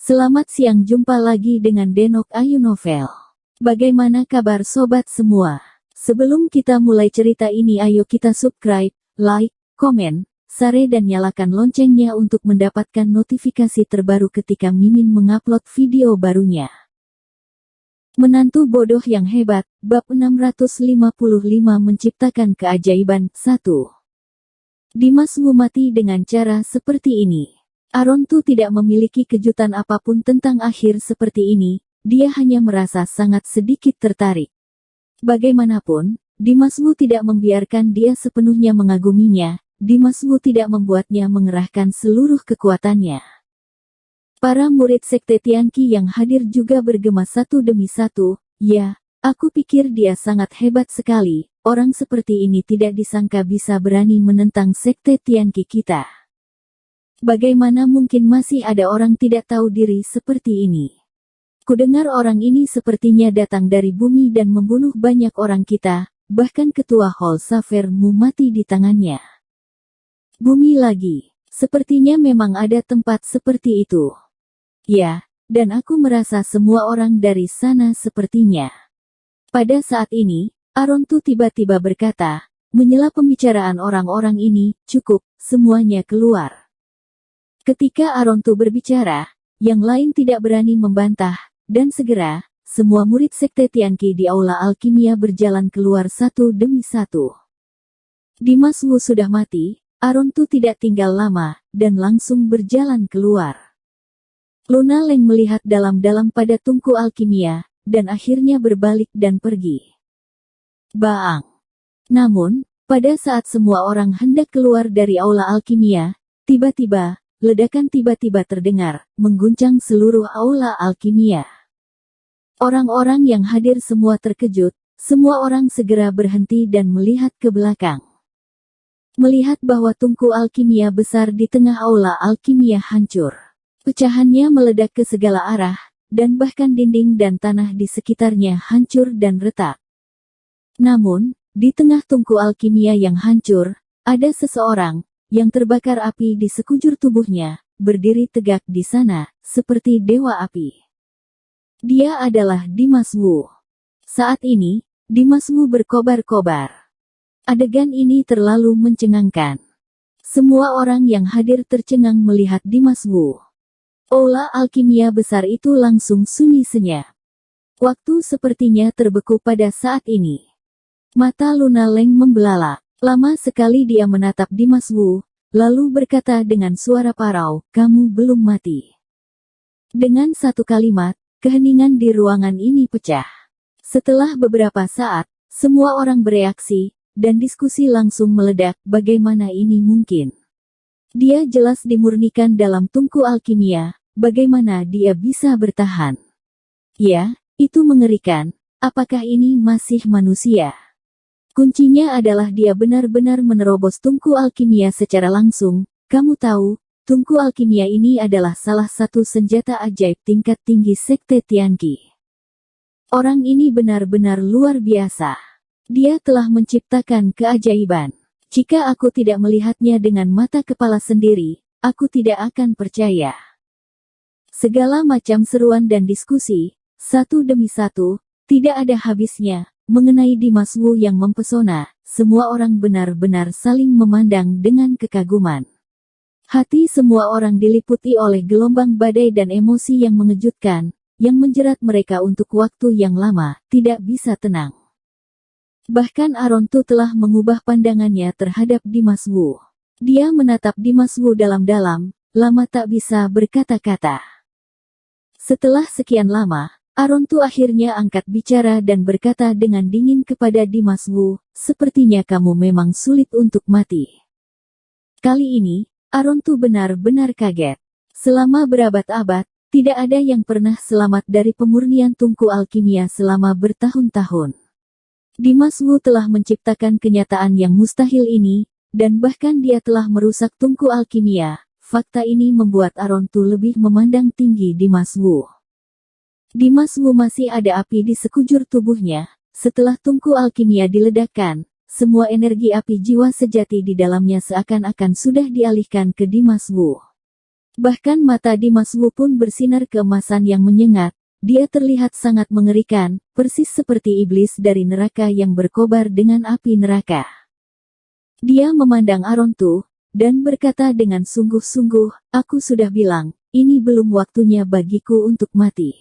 Selamat siang, jumpa lagi dengan Denok Ayu Novel. Bagaimana kabar sobat semua? Sebelum kita mulai cerita ini, ayo kita subscribe, like, komen, share dan nyalakan loncengnya untuk mendapatkan notifikasi terbaru ketika Mimin mengupload video barunya. Menantu bodoh yang hebat, bab 655 menciptakan keajaiban. 1. Dimas Wu mati dengan cara seperti ini. Arontu tidak memiliki kejutan apapun tentang akhir seperti ini, dia hanya merasa sangat sedikit tertarik. Bagaimanapun, Dimas Wu tidak membiarkan dia sepenuhnya mengaguminya, Dimas Wu tidak membuatnya mengerahkan seluruh kekuatannya. Para murid Sekte Tianqi yang hadir juga bergema satu demi satu, ya, aku pikir dia sangat hebat sekali, orang seperti ini tidak disangka bisa berani menentang Sekte Tianqi kita. Bagaimana mungkin masih ada orang tidak tahu diri seperti ini? Kudengar orang ini sepertinya datang dari bumi dan membunuh banyak orang kita, bahkan ketua Hall Safer Mu mati di tangannya. Bumi lagi, sepertinya memang ada tempat seperti itu. Ya, dan aku merasa semua orang dari sana sepertinya. Pada saat ini, Arontu tiba-tiba berkata, menyela pembicaraan orang-orang ini, cukup, semuanya keluar. Ketika Arontu berbicara, yang lain tidak berani membantah, dan segera, semua murid Sekte Tianqi di Aula Alkimia berjalan keluar satu demi satu. Dimas Wu sudah mati, Arontu tidak tinggal lama, dan langsung berjalan keluar. Luna Leng melihat dalam-dalam pada tungku alkimia, dan akhirnya berbalik dan pergi. Baang! Namun, pada saat semua orang hendak keluar dari Aula Alkimia, tiba-tiba, ledakan tiba-tiba terdengar, mengguncang seluruh aula alkimia. Orang-orang yang hadir semua terkejut, semua orang segera berhenti dan melihat ke belakang. Melihat bahwa tungku alkimia besar di tengah aula alkimia hancur. Pecahannya meledak ke segala arah, dan bahkan dinding dan tanah di sekitarnya hancur dan retak. Namun, di tengah tungku alkimia yang hancur, ada seseorang yang terbakar api di sekujur tubuhnya, berdiri tegak di sana, seperti dewa api. Dia adalah Dimas Wu. Saat ini, Dimas Wu berkobar-kobar. Adegan ini terlalu mencengangkan. Semua orang yang hadir tercengang melihat Dimas Wu. Aula alkimia besar itu langsung sunyi senyap. Waktu sepertinya terbeku pada saat ini. Mata Luna Leng membelalak. Lama sekali dia menatap Dimas Wu, lalu berkata dengan suara parau, kamu belum mati. Dengan satu kalimat, keheningan di ruangan ini pecah. Setelah beberapa saat, semua orang bereaksi, dan diskusi langsung meledak, bagaimana ini mungkin? Dia jelas dimurnikan dalam tungku alkimia, bagaimana dia bisa bertahan? Ya, itu mengerikan, apakah ini masih manusia? Kuncinya adalah dia benar-benar menerobos tungku alkimia secara langsung. Kamu tahu, tungku alkimia ini adalah salah satu senjata ajaib tingkat tinggi Sekte Tianqi. Orang ini benar-benar luar biasa. Dia telah menciptakan keajaiban. Jika aku tidak melihatnya dengan mata kepala sendiri, aku tidak akan percaya. Segala macam seruan dan diskusi, satu demi satu, tidak ada habisnya. Mengenai Dimas Wu yang mempesona, semua orang benar-benar saling memandang dengan kekaguman. Hati semua orang diliputi oleh gelombang badai dan emosi yang mengejutkan, yang menjerat mereka untuk waktu yang lama, tidak bisa tenang. Bahkan Arontu telah mengubah pandangannya terhadap Dimas Wu. Dia menatap Dimas Wu dalam-dalam, lama tak bisa berkata-kata. Setelah sekian lama, Arontu akhirnya angkat bicara dan berkata dengan dingin kepada Dimas Wu, sepertinya kamu memang sulit untuk mati. Kali ini, Arontu benar-benar kaget. Selama berabad-abad, tidak ada yang pernah selamat dari pemurnian tungku alkimia selama bertahun-tahun. Dimas Wu telah menciptakan kenyataan yang mustahil ini, dan bahkan dia telah merusak tungku alkimia. Fakta ini membuat Arontu lebih memandang tinggi Dimas Wu. Dimas Wu masih ada api di sekujur tubuhnya. Setelah tungku alkimia diledakkan, semua energi api jiwa sejati di dalamnya seakan-akan sudah dialihkan ke Dimas Wu. Bahkan mata Dimas Wu pun bersinar keemasan yang menyengat. Dia terlihat sangat mengerikan, persis seperti iblis dari neraka yang berkobar dengan api neraka. Dia memandang Arontu, dan berkata dengan sungguh-sungguh, "Aku sudah bilang, ini belum waktunya bagiku untuk mati."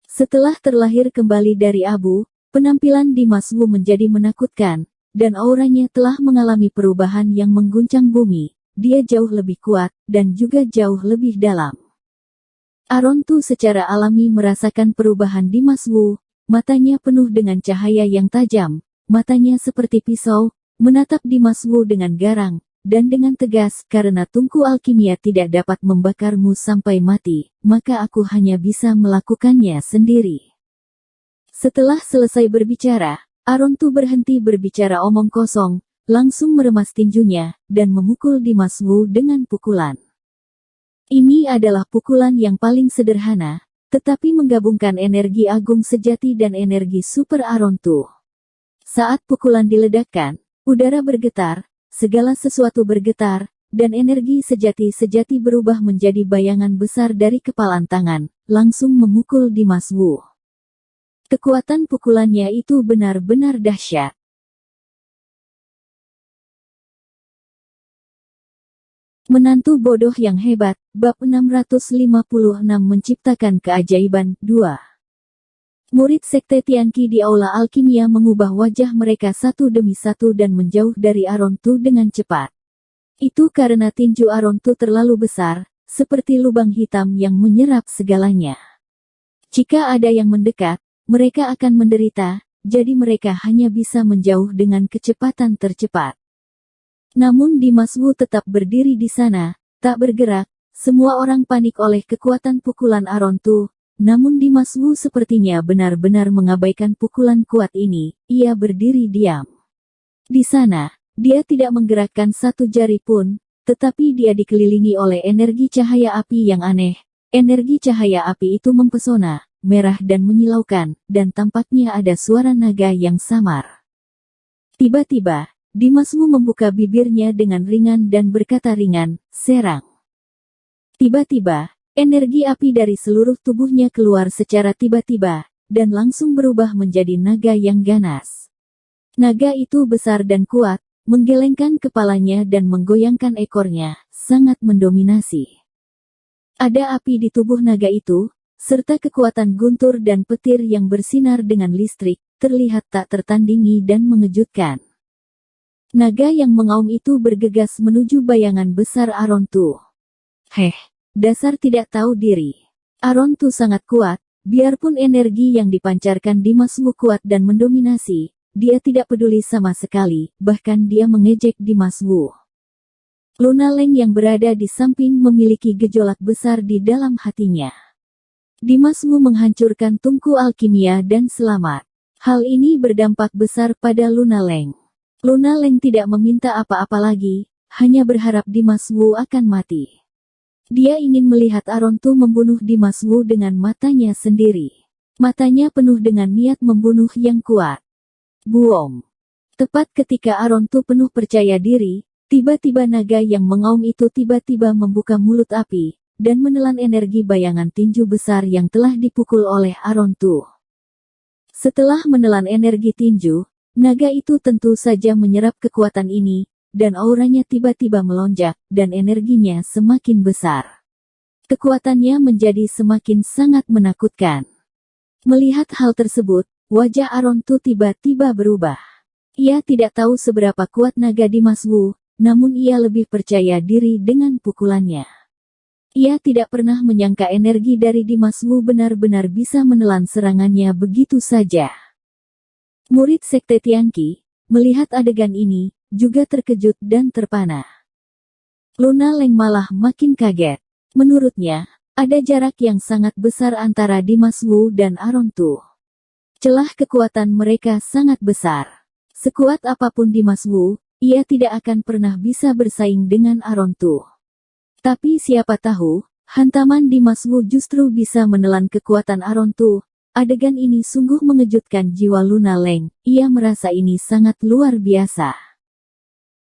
Setelah terlahir kembali dari abu, penampilan Dimas Wu menjadi menakutkan, dan auranya telah mengalami perubahan yang mengguncang bumi. Dia jauh lebih kuat, dan juga jauh lebih dalam. Arontu secara alami merasakan perubahan Dimas Wu, matanya penuh dengan cahaya yang tajam, matanya seperti pisau, menatap Dimas Wu dengan garang, dan dengan tegas, "Karena tungku alkimia tidak dapat membakarmu sampai mati, maka aku hanya bisa melakukannya sendiri." Setelah selesai berbicara, Arontu berhenti berbicara omong kosong, langsung meremas tinjunya, dan memukul Dimas Wu dengan pukulan. Ini adalah pukulan yang paling sederhana, tetapi menggabungkan energi agung sejati dan energi super Arontu. Saat pukulan diledakkan, udara bergetar, segala sesuatu bergetar, dan energi sejati-sejati berubah menjadi bayangan besar dari kepalan tangan, langsung memukul Dimas Wu. Kekuatan pukulannya itu benar-benar dahsyat. Menantu bodoh yang hebat, bab 656 menciptakan keajaiban, 2. Murid Sekte Tianqi di Aula Alkimia mengubah wajah mereka satu demi satu dan menjauh dari Arontu dengan cepat. Itu karena tinju Arontu terlalu besar, seperti lubang hitam yang menyerap segalanya. Jika ada yang mendekat, mereka akan menderita, jadi mereka hanya bisa menjauh dengan kecepatan tercepat. Namun Dimas Wu tetap berdiri di sana, tak bergerak. Semua orang panik oleh kekuatan pukulan Arontu. Namun Dimas Wu sepertinya benar-benar mengabaikan pukulan kuat ini. Ia berdiri diam. Di sana, dia tidak menggerakkan satu jari pun, tetapi dia dikelilingi oleh energi cahaya api yang aneh. Energi cahaya api itu mempesona, merah dan menyilaukan, dan tampaknya ada suara naga yang samar. Tiba-tiba, Dimas Wu membuka bibirnya dengan ringan dan berkata ringan, "Serang." Tiba-tiba, energi api dari seluruh tubuhnya keluar secara tiba-tiba, dan langsung berubah menjadi naga yang ganas. Naga itu besar dan kuat, menggelengkan kepalanya dan menggoyangkan ekornya, sangat mendominasi. Ada api di tubuh naga itu, serta kekuatan guntur dan petir yang bersinar dengan listrik, terlihat tak tertandingi dan mengejutkan. Naga yang mengaum itu bergegas menuju bayangan besar Arontu. Dasar tidak tahu diri. Arontu sangat kuat, biarpun energi yang dipancarkan Dimas Wu kuat dan mendominasi, dia tidak peduli sama sekali, bahkan dia mengejek Dimas Wu. Lunaleng yang berada di samping memiliki gejolak besar di dalam hatinya. Dimas Wu menghancurkan tungku alkimia dan selamat. Hal ini berdampak besar pada Lunaleng. Lunaleng tidak meminta apa-apa lagi, hanya berharap Dimas Wu akan mati. Dia ingin melihat Arontu membunuh Dimas Wu dengan matanya sendiri. Matanya penuh dengan niat membunuh yang kuat. Buom. Tepat ketika Arontu penuh percaya diri, tiba-tiba naga yang mengaum itu tiba-tiba membuka mulut api, dan menelan energi bayangan tinju besar yang telah dipukul oleh Arontu. Setelah menelan energi tinju, naga itu tentu saja menyerap kekuatan ini, dan auranya tiba-tiba melonjak, dan energinya semakin besar. Kekuatannya menjadi semakin sangat menakutkan. Melihat hal tersebut, wajah Arontu tiba-tiba berubah. Ia tidak tahu seberapa kuat naga Dimas Wu, namun ia lebih percaya diri dengan pukulannya. Ia tidak pernah menyangka energi dari Dimas Wu benar-benar bisa menelan serangannya begitu saja. Murid Sekte Tianqi, melihat adegan ini, juga terkejut dan terpana. Lunaleng malah makin kaget. Menurutnya, ada jarak yang sangat besar antara Dimas Wu dan Arontu. Celah kekuatan mereka sangat besar. Sekuat apapun Dimas Wu, ia tidak akan pernah bisa bersaing dengan Arontu. Tapi siapa tahu, hantaman Dimas Wu justru bisa menelan kekuatan Arontu. Adegan ini sungguh mengejutkan jiwa Lunaleng. Ia merasa ini sangat luar biasa.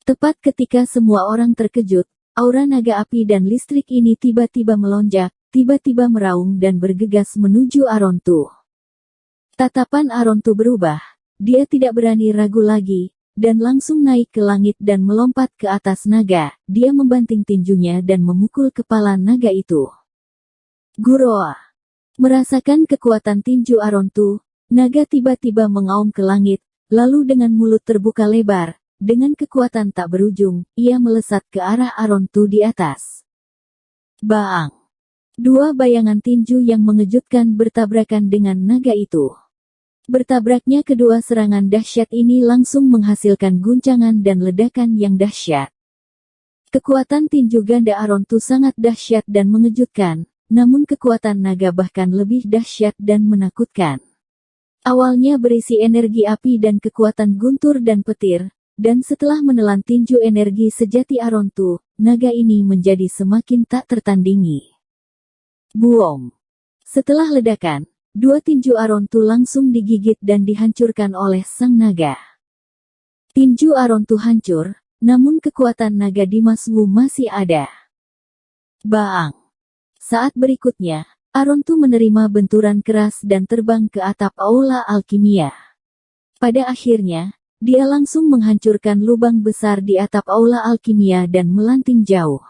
Tepat ketika semua orang terkejut, Aura naga api dan listrik ini tiba-tiba melonjak, tiba-tiba meraung dan bergegas menuju Arontu. Tatapan Arontu berubah. Dia tidak berani ragu lagi, dan langsung naik ke langit dan melompat ke atas naga. Dia membanting tinjunya dan memukul kepala naga itu. Guroa. Merasakan kekuatan tinju Arontu, naga tiba-tiba mengaum ke langit, lalu dengan mulut terbuka lebar, dengan kekuatan tak berujung, ia melesat ke arah Arontu di atas. Baang! Dua bayangan tinju yang mengejutkan bertabrakan dengan naga itu. Bertabraknya kedua serangan dahsyat ini langsung menghasilkan guncangan dan ledakan yang dahsyat. Kekuatan tinju ganda Arontu sangat dahsyat dan mengejutkan, namun kekuatan naga bahkan lebih dahsyat dan menakutkan. Awalnya berisi energi api dan kekuatan guntur dan petir, dan setelah menelan tinju energi sejati Arontu, naga ini menjadi semakin tak tertandingi. Buom! Setelah ledakan, dua tinju Arontu langsung digigit dan dihancurkan oleh sang naga. Tinju Arontu hancur, namun kekuatan naga Dimas Wu masih ada. Baang! Saat berikutnya, Arontu menerima benturan keras dan terbang ke atap aula alkimia. Pada akhirnya, dia langsung menghancurkan lubang besar di atap aula alkimia dan melanting jauh.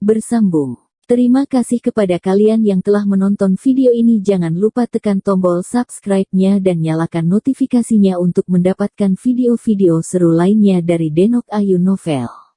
Bersambung. Terima kasih kepada kalian yang telah menonton video ini. Jangan lupa tekan tombol subscribe-nya dan nyalakan notifikasinya untuk mendapatkan video-video seru lainnya dari Denok Ayu Novel.